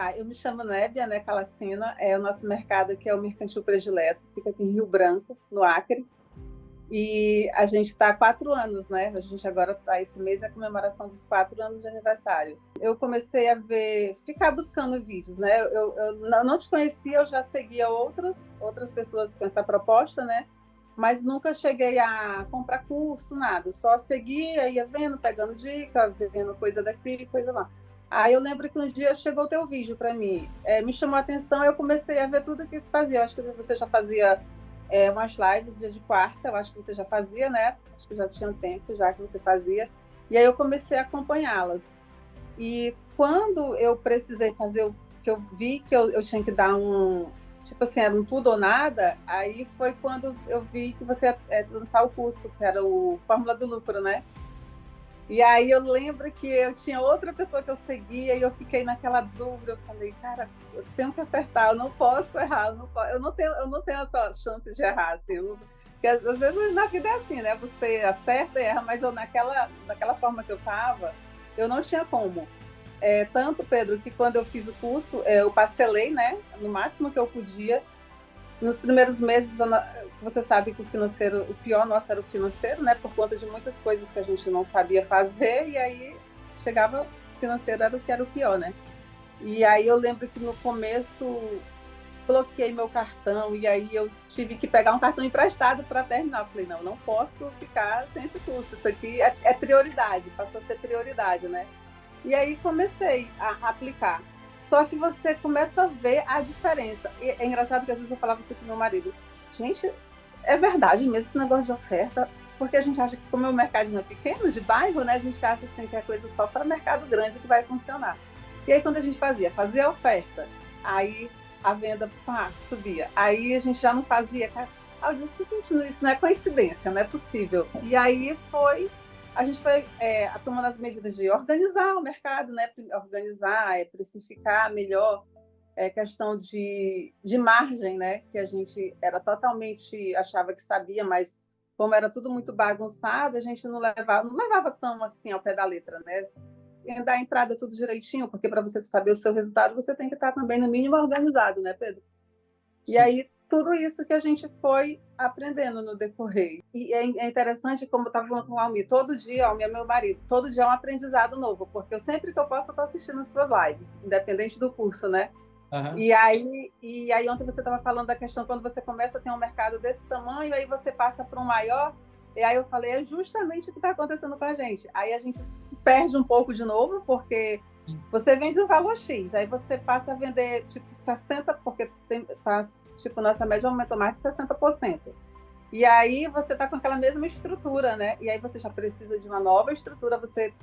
Tá, eu me chamo Nébia, né, Calacina, é o nosso mercado que é o Mercantil Predileto, fica aqui em Rio Branco, no Acre, e a gente está há 4 anos, né, a gente agora está, esse mês é a comemoração dos 4 anos de aniversário. Eu comecei a ficar buscando vídeos, né, eu não te conhecia, eu já seguia outras pessoas com essa proposta, né, mas nunca cheguei a comprar curso, nada, só seguia, ia vendo, pegando dica, vendo coisa daqui, coisa lá. Aí eu lembro que um dia chegou o teu vídeo para mim, me chamou a atenção, eu comecei a ver tudo que tu fazia. Eu acho que você já fazia umas lives dia de quarta, eu acho que você já fazia, né? Acho que já tinha um tempo já que você fazia. E aí eu comecei a acompanhá-las. E quando eu precisei fazer o que eu vi que eu tinha que dar tipo assim, era um tudo ou nada, aí foi quando eu vi que você ia lançar o curso, que era o Fórmula do Lucro, né? E aí eu lembro que eu tinha outra pessoa que eu seguia e eu fiquei naquela dúvida. Eu falei, cara, eu tenho que acertar, eu não posso errar, eu não tenho essa chance de errar. Assim, porque às vezes na vida é assim, né? Você acerta e erra, mas eu naquela forma que eu estava, eu não tinha como. Tanto, Pedro, que quando eu fiz o curso, eu parcelei, né? No máximo que eu podia. Nos primeiros meses, você sabe que o pior nosso era o financeiro, né? Por conta de muitas coisas que a gente não sabia fazer, e aí chegava, o financeiro era o pior, né? E aí eu lembro que no começo bloqueei meu cartão, e aí eu tive que pegar um cartão emprestado para terminar. Eu falei, não posso ficar sem esse curso, isso aqui é prioridade, passou a ser prioridade, né? E aí comecei a aplicar. Só que você começa a ver a diferença. E é engraçado que às vezes eu falava assim com meu marido, gente, é verdade mesmo esse negócio de oferta, porque a gente acha que como o mercado é pequeno, de bairro, né, a gente acha assim, que é coisa só para mercado grande que vai funcionar. E aí quando a gente fazia a oferta, aí a venda subia. Aí a gente já não fazia. Eu disse, gente, isso não é coincidência, não é possível. E aí a gente foi tomando as medidas de organizar o mercado, né? Organizar, precificar melhor, questão de margem, né? Que a gente achava que sabia, mas como era tudo muito bagunçado, a gente não levava tão assim ao pé da letra, né? Dar a entrada tudo direitinho, porque para você saber o seu resultado, você tem que estar também no mínimo organizado, né, Pedro? Sim. E aí tudo isso que a gente foi aprendendo no decorrer. E é interessante, como eu estava falando com o Almir, todo dia, Almir é meu marido, todo dia é um aprendizado novo, porque eu sempre que eu posso, eu estou assistindo as suas lives, independente do curso, né? Uhum. E aí ontem você estava falando da questão, quando você começa a ter um mercado desse tamanho, aí você passa para um maior, e aí eu falei, é justamente o que está acontecendo com a gente. Aí a gente se perde um pouco de novo, porque você vende um valor X, aí você passa a vender tipo 60%, porque tipo, nossa média aumentou mais de 60%. E aí você está com aquela mesma estrutura, né? E aí você já precisa de uma nova estrutura,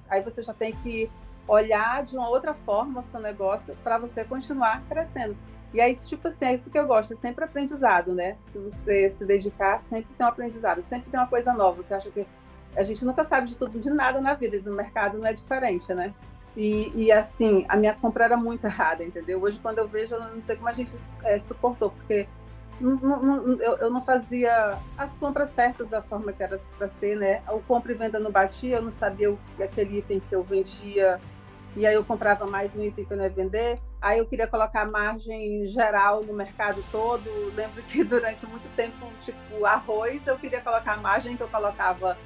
aí você já tem que olhar de uma outra forma o seu negócio para você continuar crescendo. E aí, tipo assim, é isso que eu gosto, é sempre aprendizado, né? Se você se dedicar, sempre tem um aprendizado, sempre tem uma coisa nova. Você acha que a gente nunca sabe de tudo, de nada na vida, e no mercado não é diferente, né? E assim, a minha compra era muito errada, entendeu? Hoje, quando eu vejo, eu não sei como a gente suportou, porque eu não fazia as compras certas da forma que era para ser, né? O compra e venda não batia, eu não sabia aquele item que eu vendia, e aí eu comprava mais um item que eu não ia vender. Aí eu queria colocar margem geral no mercado todo. Lembro que durante muito tempo, tipo, arroz, eu queria colocar a margem que eu colocava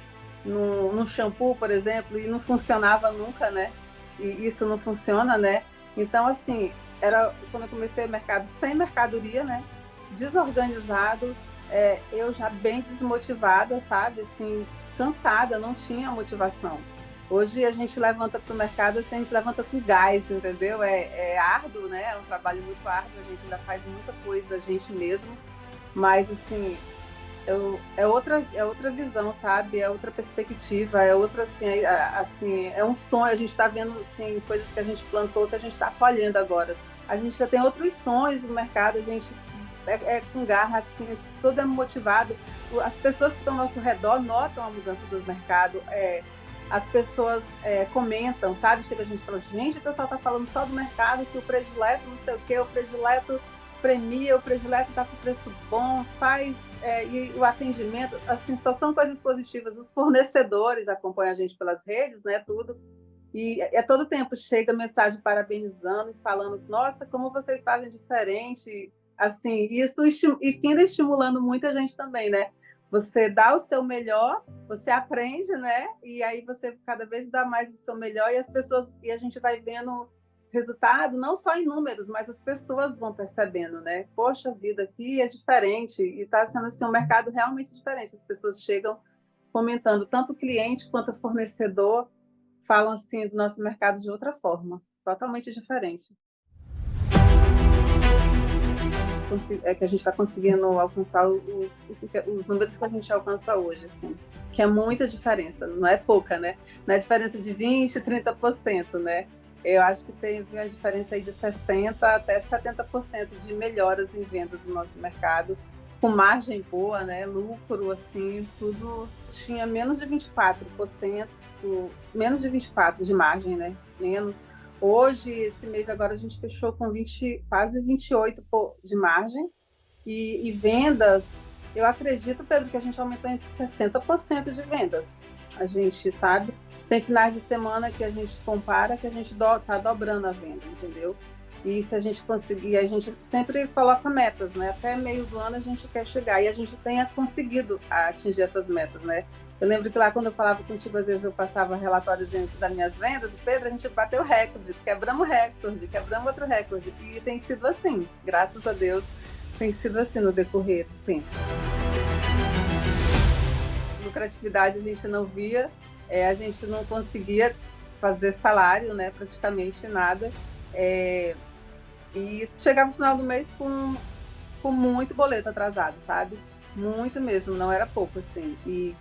no shampoo, por exemplo, e não funcionava nunca, né? E isso não funciona, né? Então, assim, era quando eu comecei o mercado sem mercadoria, né? Desorganizado, eu já bem desmotivada, sabe? Assim, cansada, não tinha motivação. Hoje a gente levanta para o mercado, assim, a gente levanta com gás, entendeu? É árduo, né? É um trabalho muito árduo, a gente ainda faz muita coisa, a gente mesmo, mas, assim, é outra visão, sabe? É outra perspectiva, é outra, assim, é um sonho. A gente está vendo, assim, coisas que a gente plantou, que a gente está colhendo agora. A gente já tem outros sonhos no mercado, a gente com garra, assim, todo é motivado. As pessoas que estão ao nosso redor notam a mudança do mercado, as pessoas comentam, sabe? Chega a gente e fala, gente, o pessoal está falando só do mercado, que o predileto não sei o quê, o predileto premia, o predileto está com preço bom, e o atendimento, assim, só são coisas positivas. Os fornecedores acompanham a gente pelas redes, né, tudo. E é todo tempo chega mensagem parabenizando e falando, nossa, como vocês fazem diferente. Assim, isso e finda estimulando muita gente também, né? Você dá o seu melhor, você aprende, né? E aí você cada vez dá mais o seu melhor e as pessoas e a gente vai vendo resultado não só em números, mas as pessoas vão percebendo, né? Poxa vida, aqui é diferente e está sendo assim um mercado realmente diferente. As pessoas chegam comentando, tanto o cliente quanto o fornecedor falam assim do nosso mercado de outra forma, totalmente diferente. É que a gente está conseguindo alcançar os números que a gente alcança hoje, assim, que é muita diferença, não é pouca, né? Não é diferença de 20%, 30%, né? Eu acho que teve uma diferença aí de 60% até 70% de melhoras em vendas no nosso mercado, com margem boa, né? Lucro, assim, tudo tinha menos de 24%, menos de 24% de margem, né? Menos. Hoje, esse mês agora, a gente fechou com 20, quase 28% de margem. E vendas, eu acredito, Pedro, que a gente aumentou entre 60% de vendas. A gente sabe. Tem finais de semana que a gente compara, que a gente está dobrando a venda, entendeu? E se a gente conseguir, a gente sempre coloca metas, né? Até meio do ano a gente quer chegar e a gente tenha conseguido atingir essas metas, né? Eu lembro que lá quando eu falava contigo, às vezes eu passava relatórios das minhas vendas, Pedro, a gente bateu recorde, quebramos recorde, quebramos outro recorde. E tem sido assim, graças a Deus, tem sido assim no decorrer do tempo. Lucratividade a gente não via, a gente não conseguia fazer salário, né? Praticamente nada. E chegava no final do mês com muito boleto atrasado, sabe? Muito mesmo, não era pouco, assim. E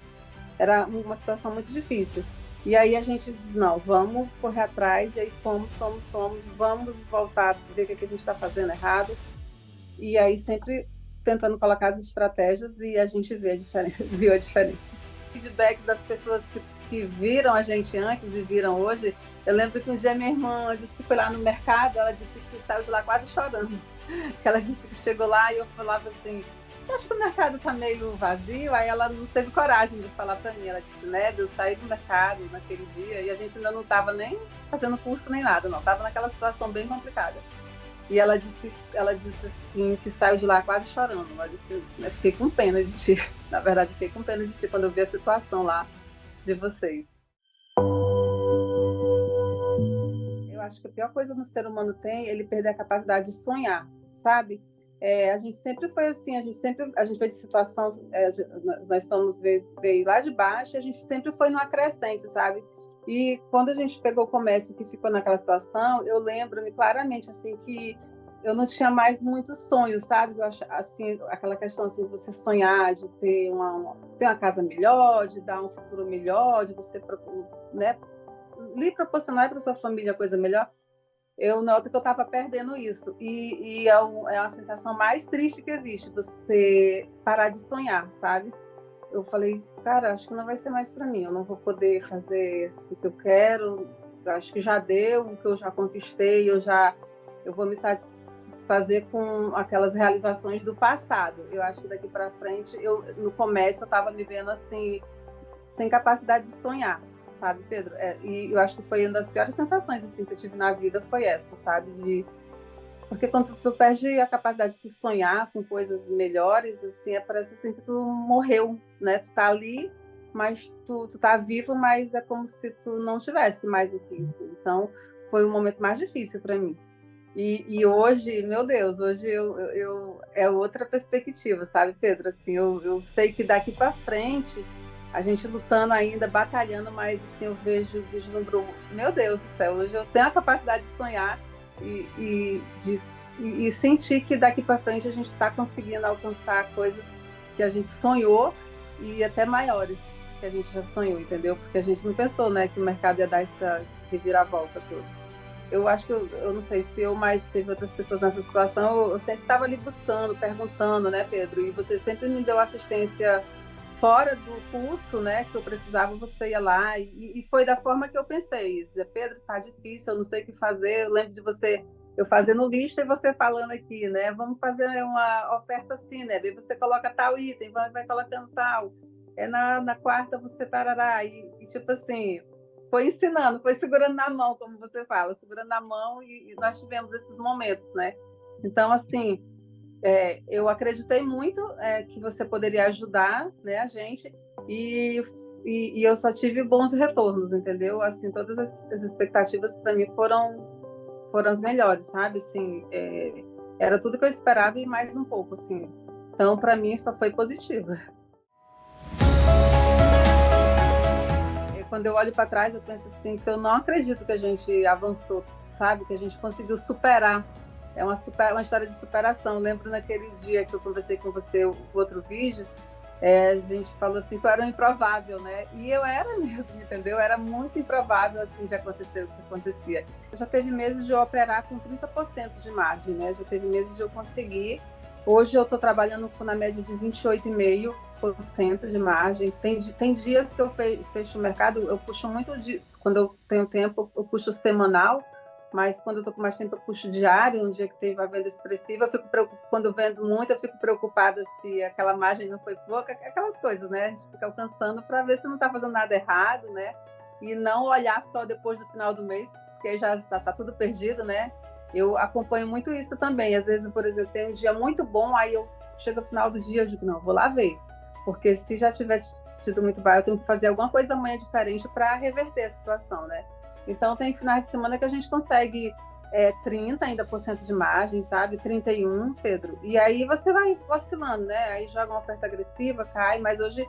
era uma situação muito difícil. E aí a gente, não, vamos correr atrás, e aí fomos, vamos voltar, ver o que a gente está fazendo errado. E aí sempre tentando colocar as estratégias e a gente viu a diferença. Feedbacks das pessoas que viram a gente antes e viram hoje. Eu lembro que um dia minha irmã disse que foi lá no mercado, ela disse que saiu de lá quase chorando. Que ela disse que chegou lá e eu falava assim, eu acho que o mercado está meio vazio. Aí ela não teve coragem de falar para mim. Ela disse, né, eu saí do mercado naquele dia e a gente ainda não estava nem fazendo curso nem nada, não. Estava naquela situação bem complicada. E ela disse assim, que saiu de lá quase chorando. Ela disse, eu fiquei com pena de ti. Na verdade, fiquei com pena de ti quando eu vi a situação lá de vocês. Eu acho que a pior coisa no ser humano tem é ele perder a capacidade de sonhar, sabe? A gente sempre foi assim, a gente veio de situação, nós veio lá de baixo, e a gente sempre foi numa crescente, sabe? E quando a gente pegou o comércio que ficou naquela situação, eu lembro-me claramente assim que eu não tinha mais muitos sonhos, sabe? Eu acho, assim, aquela questão assim, de você sonhar, de ter uma casa melhor, de dar um futuro melhor, de você, né, lhe proporcionar para sua família coisa melhor. Eu noto que eu estava perdendo isso. E é uma sensação mais triste que existe, você parar de sonhar, sabe? Eu falei, cara, acho que não vai ser mais para mim. Eu não vou poder fazer o que eu quero. Eu acho que já deu, o que eu já conquistei, eu vou me satisfazer com aquelas realizações do passado. Eu acho que daqui para frente, no começo, eu estava me vendo assim, sem capacidade de sonhar, sabe, Pedro? E eu acho que foi uma das piores sensações assim, que eu tive na vida, foi essa, sabe? Porque quando tu perde a capacidade de sonhar com coisas melhores, assim, parece assim que tu morreu, né? Tu tá ali, mas tu tá vivo, mas é como se tu não tivesse mais do que isso. Então, foi o momento mais difícil para mim. E hoje, meu Deus, hoje é outra perspectiva, sabe, Pedro? Assim, eu sei que daqui para frente a gente lutando ainda, batalhando, mas assim eu vislumbro, meu Deus do céu, hoje eu tenho a capacidade de sonhar e sentir que daqui para frente a gente está conseguindo alcançar coisas que a gente sonhou e até maiores que a gente já sonhou, entendeu? Porque a gente não pensou, né, que o mercado ia dar essa reviravolta toda. Eu acho que eu não sei se eu mais teve outras pessoas nessa situação, eu sempre estava ali buscando, perguntando, né, Pedro? E você sempre me deu assistência fora do curso, né, que eu precisava, você ia lá e foi da forma que eu pensei, dizer, Pedro, tá difícil, eu não sei o que fazer. Eu lembro de você, eu fazendo lista e você falando aqui, né, vamos fazer uma oferta assim, né, aí você coloca tal item, vai colocando tal, na quarta você tarará, e tipo assim, foi ensinando, foi segurando na mão, como você fala, segurando na mão e nós tivemos esses momentos, né? Então, assim, eu acreditei muito que você poderia ajudar, né, a gente e eu só tive bons retornos, entendeu? Assim, todas as expectativas para mim foram as melhores, sabe? Assim, era tudo que eu esperava e mais um pouco, assim. Então, para mim, só foi positivo. Quando eu olho para trás, eu penso assim que eu não acredito que a gente avançou, sabe? Que a gente conseguiu superar. É uma história de superação. Lembro naquele dia que eu conversei com você, o outro vídeo, a gente falou assim que eu era um improvável, né? E eu era mesmo, entendeu? Era muito improvável assim de acontecer o que acontecia. Já teve meses de eu operar com 30% de margem, né? Já teve meses de eu conseguir. Hoje eu estou trabalhando na média de 28,5% de margem. Tem dias que eu fecho o mercado, eu puxo muito quando eu tenho tempo, eu puxo semanal, mas quando eu estou com mais tempo, eu puxo diário. Um dia que teve a venda expressiva, eu fico quando eu vendo muito, eu fico preocupada se aquela margem não foi pouca, aquelas coisas, né? A gente fica alcançando para ver se não está fazendo nada errado, né? E não olhar só depois do final do mês, porque já está tudo perdido, né? Eu acompanho muito isso também. Às vezes, por exemplo, tem um dia muito bom, aí eu chego ao final do dia, eu digo, não, vou lá ver. Porque se já tiver tido muito baixo, eu tenho que fazer alguma coisa amanhã diferente para reverter a situação, né? Então, tem finais de semana que a gente consegue 30% ainda de margem, sabe? 31%, Pedro. E aí você vai oscilando, né? Aí joga uma oferta agressiva, cai, mas hoje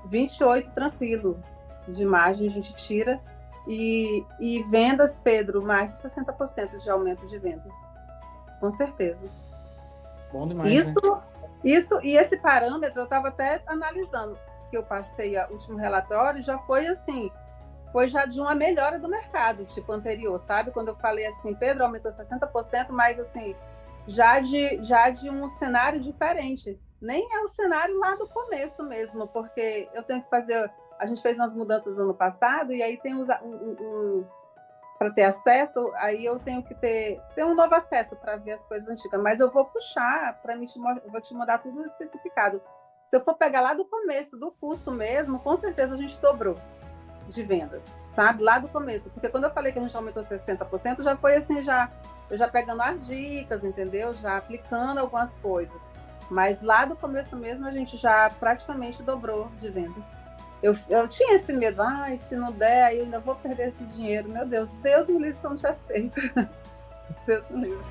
28% tranquilo de margem a gente tira. E vendas, Pedro, mais de 60% de aumento de vendas. Com certeza. Bom demais, Isso, né? isso, e esse parâmetro eu estava até analisando, que eu passei o último relatório, já foi assim, foi já de uma melhora do mercado, tipo anterior, sabe? Quando eu falei assim, Pedro, aumentou 60%, mas assim, já de um cenário diferente. Nem é o cenário lá do começo mesmo, porque eu tenho que fazer. A gente fez umas mudanças ano passado, e aí tem para ter acesso, aí eu tenho que ter um novo acesso para ver as coisas antigas, mas eu vou puxar para mim, vou te mandar tudo especificado. Se eu for pegar lá do começo do curso mesmo, com certeza a gente dobrou de vendas, sabe? Lá do começo, porque quando eu falei que a gente aumentou 60%, já foi assim, eu já pegando as dicas, entendeu? Já aplicando algumas coisas. Mas lá do começo mesmo, a gente já praticamente dobrou de vendas. Eu tinha esse medo, se não der, aí eu ainda vou perder esse dinheiro. Meu Deus, Deus me livre se eu não tivesse feito. Deus me livre.